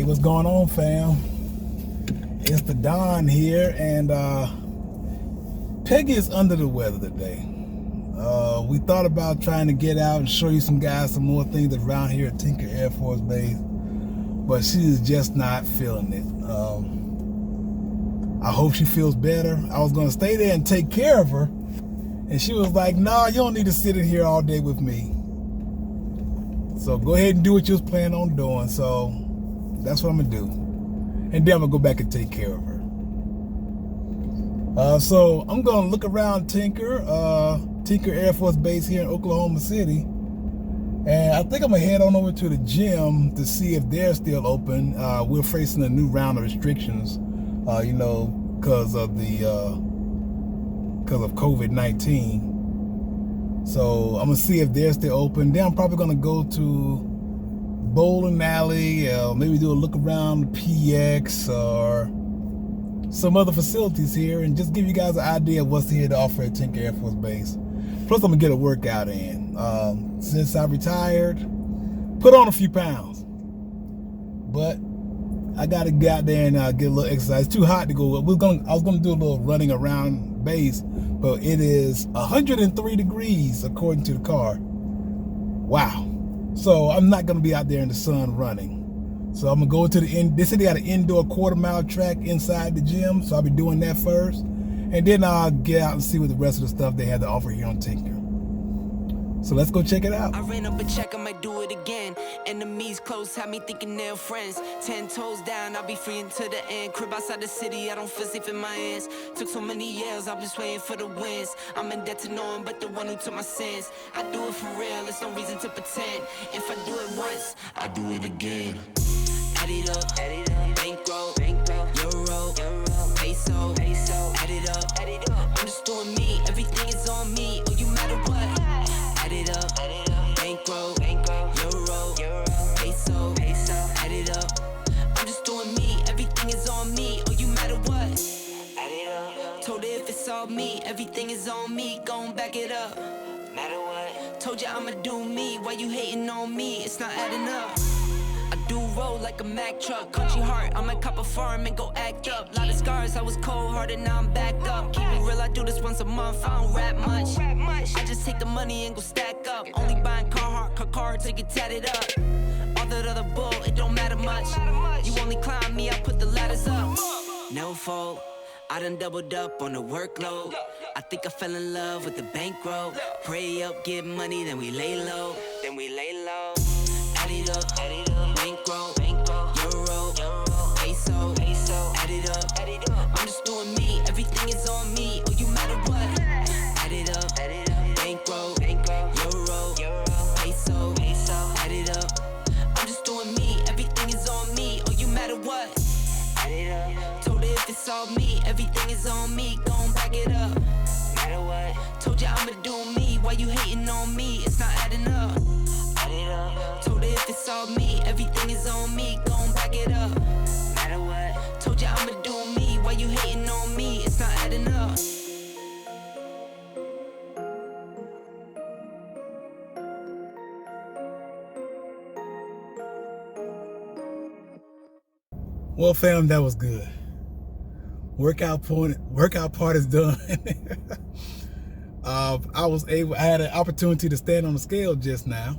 What's going on, fam? It's the Don here, and Peggy is under the weather today. We thought about trying to get out and show you some guys some more things around here at Tinker Air Force Base, but she is just not feeling it. I hope she feels better. I was going to stay there and take care of her, and she was like, "Nah, you don't need to sit in here all day with me. So go ahead and do what you was planning on doing." So that's what I'm gonna do, and then I'm gonna go back and take care of her. So I'm gonna look around Tinker Air Force Base here in Oklahoma City, and I think I'm gonna head on over to the gym to see if they're still open. We're facing a new round of restrictions, because of COVID-19. So I'm gonna see if they're still open. Then I'm probably gonna go to bowling alley, maybe do a look around the PX or some other facilities here, and just give you guys an idea of what's here to offer at Tinker Air Force Base. Plus, I'm gonna get a workout in. Since I retired, put on a few pounds, but I gotta get out there and get a little exercise. It's too hot to go. I was gonna do a little running around base, but it is 103 degrees according to the car. Wow. So I'm not gonna be out there in the sun running. So I'm gonna go to they said they got an indoor quarter-mile track inside the gym, so I'll be doing that first, and then I'll get out and see what the rest of the stuff they have to offer here on Tinker. So let's go check it out. I ran up a check, I might do it again. Enemies close, had me thinking they're friends. 10 toes down, I'll be free until the end. Crib outside the city, I don't feel safe in my hands. Took so many years, I'm just waiting for the wins. I'm in debt to no one but the one who took my sins. I do it for real, there's no reason to pretend. If I do it once, I do it again. Add it up, bankroll, euro, peso, add it up. I'm just doing me, everything is on me, oh you matter what. Add it up, bankroll, euro, peso, add it up. I'm just doing me, everything is on me, oh you matter what. Add it up. Told her if it's all me, everything is on me, gon' back it up. Matter what. Told you I'ma do me, why you hating on me, it's not adding up. I do roll like a Mack truck, country heart, I might cop a farm and go act up. Lot of scars, I was cold-hearted, now I'm backed up. Keep it real, I do this once a month, I don't rap much. I just take the money and go stack up. Only buying car till you tatted up. All that other bull, it don't matter much. You only climb me, I put the ladders up. No fault, I done doubled up on the workload. I think I fell in love with the bankroll. Pray up, get money, then we lay low. Add it up, bankroll, euro, peso, add it up. I'm just doing me, everything is on me, oh you matter what. Add it up, bankroll, euro, peso, add it up. I'm just doing me, everything is on me, oh you matter what. Add it up. Told her if it's all me, everything is on me, gon' back it up. Matter what. Told you I'ma do me, why you hating on me, it's not adding up. Told her if it's all me, everything is on me, gon' back it up. Matter what. Told you I'ma do me, why you hating on me, it's not adding up. Well, fam, that was good. Workout part is done. I had an opportunity to stand on the scale just now,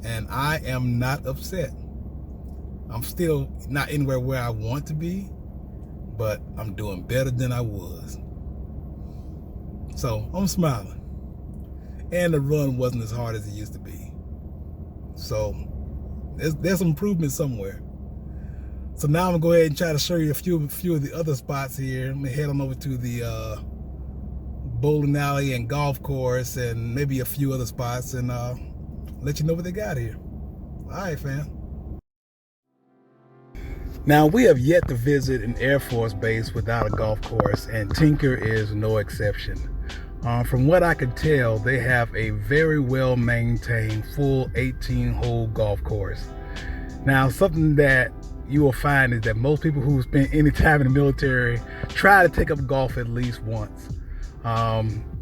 and I am not upset. I'm still not anywhere where I want to be, but I'm doing better than I was. So I'm smiling. And the run wasn't as hard as it used to be. So there's some improvement somewhere. So now I'm gonna go ahead and try to show you a few of the other spots here. I'm gonna head on over to the bowling alley and golf course and maybe a few other spots, and let you know what they got here. All right, fam. Now, we have yet to visit an Air Force base without a golf course, and Tinker is no exception. From what I can tell, they have a very well maintained full 18-hole golf course. Now, something that you will find is that most people who spend any time in the military try to take up golf at least once.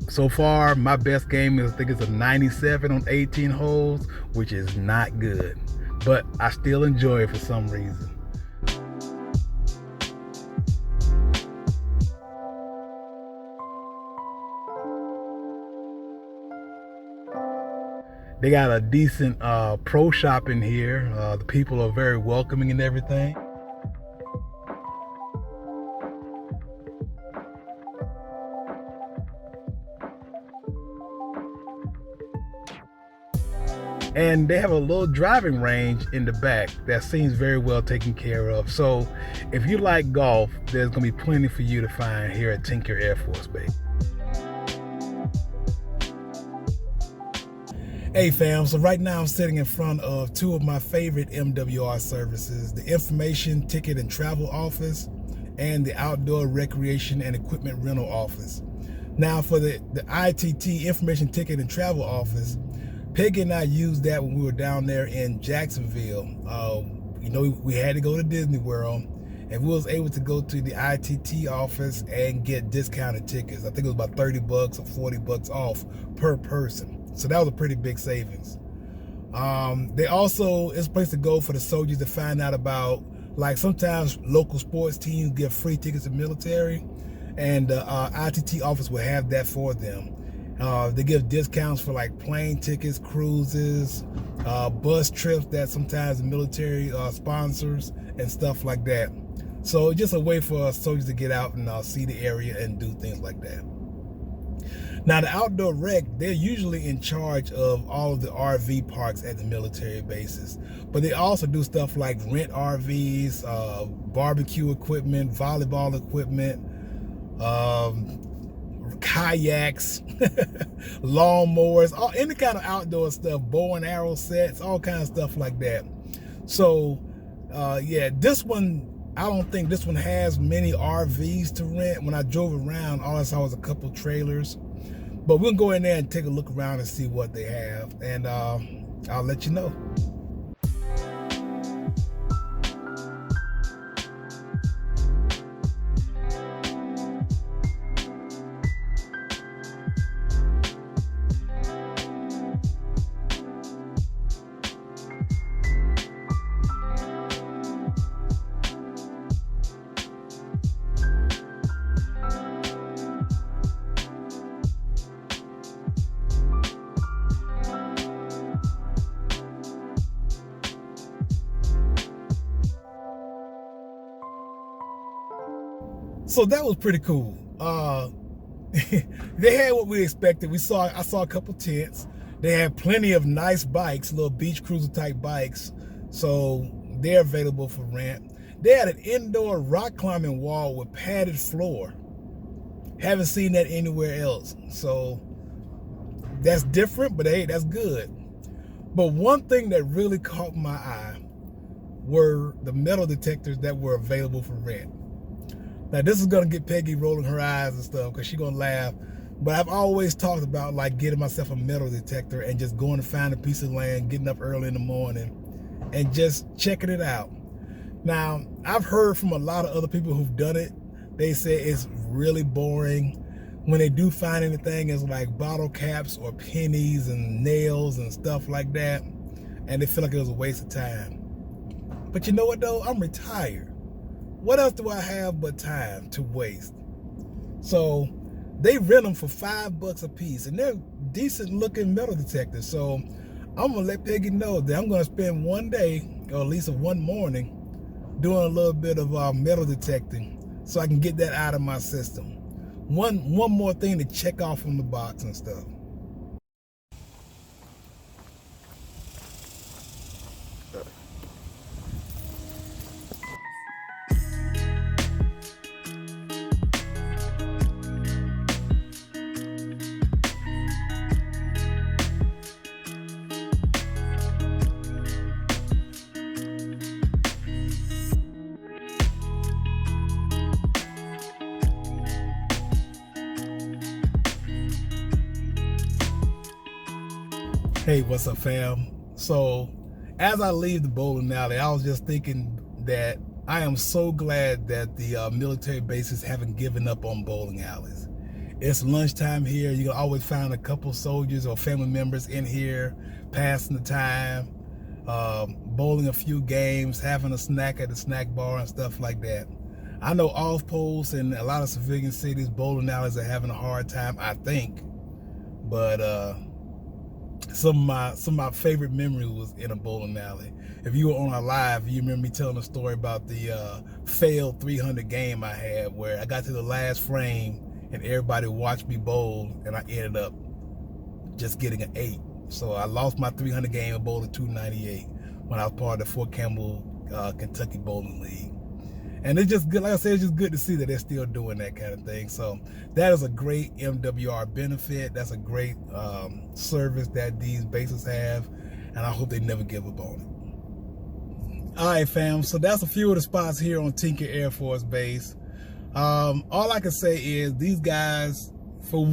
So far, my best game is, I think it's a 97 on 18 holes, which is not good. but I still enjoy it for some reason. They got a decent pro shop in here. The people are very welcoming and everything. And they have a little driving range in the back that seems very well taken care of. So if you like golf, there's gonna be plenty for you to find here at Tinker Air Force Base. Hey fam, so right now I'm sitting in front of two of my favorite MWR services, the Information Ticket and Travel Office and the Outdoor Recreation and Equipment Rental Office. Now for the ITT, Information Ticket and Travel Office, Pegi and I used that when we were down there in Jacksonville. We had to go to Disney World, and we was able to go to the ITT office and get discounted tickets. I think it was about $30 or $40 off per person. So that was a pretty big savings. They also, it's a place to go for the soldiers to find out about, like sometimes local sports teams give free tickets to military, and the ITT office will have that for them. They give discounts for like plane tickets, cruises, bus trips that sometimes the military sponsors and stuff like that. So just a way for soldiers to get out and see the area and do things like that. Now the outdoor rec, they're usually in charge of all of the RV parks at the military bases, but they also do stuff like rent RVs, barbecue equipment, volleyball equipment, kayaks, lawnmowers, any kind of outdoor stuff, bow and arrow sets, all kinds of stuff like that. So yeah, this one, I don't think this one has many RVs to rent. When I drove around, all I saw was a couple trailers, but we'll go in there and take a look around and see what they have, and I'll let you know. So that was pretty cool. They had what we expected. I saw a couple tents. They had plenty of nice bikes, little beach cruiser type bikes. So they're available for rent. They had an indoor rock climbing wall with padded floor. Haven't seen that anywhere else. So that's different, but hey, that's good. But one thing that really caught my eye were the metal detectors that were available for rent. Now this is gonna get Peggy rolling her eyes and stuff because she's gonna laugh. But I've always talked about like getting myself a metal detector and just going to find a piece of land, getting up early in the morning and just checking it out. Now, I've heard from a lot of other people who've done it. They say it's really boring. When they do find anything, it's like bottle caps or pennies and nails and stuff like that. And they feel like it was a waste of time. But you know what though? I'm retired. What else do I have but time to waste? So they rent them for $5 a piece, and they're decent looking metal detectors. So I'm gonna let Peggy know that I'm gonna spend one day, or at least one morning, doing a little bit of metal detecting so I can get that out of my system. One more thing to check off from the box and stuff. Hey, what's up fam? So as I leave the bowling alley, I was just thinking that I am so glad that the military bases haven't given up on bowling alleys. It's lunchtime here. You can always find a couple soldiers or family members in here passing the time. bowling a few games, having a snack at the snack bar and stuff like that. I know off posts and a lot of civilian cities, bowling alleys are having a hard time, I think. But some of my favorite memories was in a bowling alley. If you were on our live, you remember me telling a story about the failed 300 game I had, where I got to the last frame and everybody watched me bowl, and I ended up just getting an 8. So I lost my 300 game and bowled a 298 when I was part of the Fort Campbell, Kentucky Bowling League. And it's just good, like I said, it's just good to see that they're still doing that kind of thing. So that is a great MWR benefit. That's a great service that these bases have, and I hope they never give up on it. All right, fam, so that's a few of the spots here on Tinker Air Force Base. All I can say is these guys, for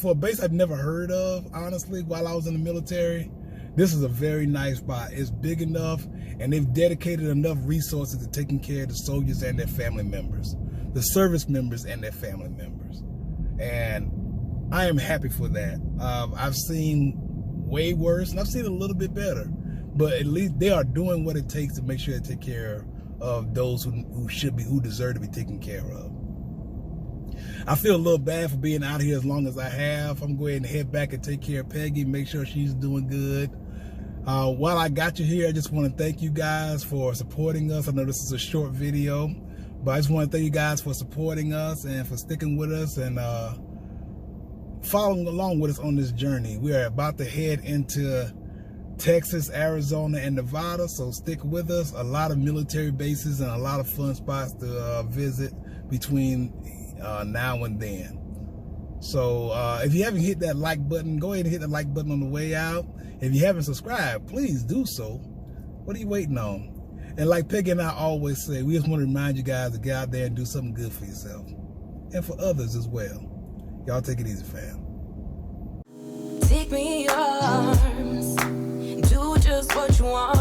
a base I've never heard of, honestly, while I was in the military, this is a very nice spot. It's big enough, and they've dedicated enough resources to taking care of the soldiers and their family members, the service members and their family members. And I am happy for that. I've seen way worse, and I've seen a little bit better, but at least they are doing what it takes to make sure they take care of those who deserve to be taken care of. I feel a little bad for being out here as long as I have. I'm going to head back and take care of Peggy, make sure she's doing good. While I got you here, I just want to thank you guys for supporting us. I know this is a short video, but I just want to thank you guys for supporting us and for sticking with us and following along with us on this journey. We are about to head into Texas, Arizona, and Nevada, so stick with us. A lot of military bases and a lot of fun spots to visit between now and then. So if you haven't hit that like button, go ahead and hit the like button on the way out. If you haven't subscribed, please do so. What are you waiting on? And like Peggy and I always say, we just want to remind you guys to get out there and do something good for yourself and for others as well. Y'all take it easy, fam. Take me in your arms, do just what you want.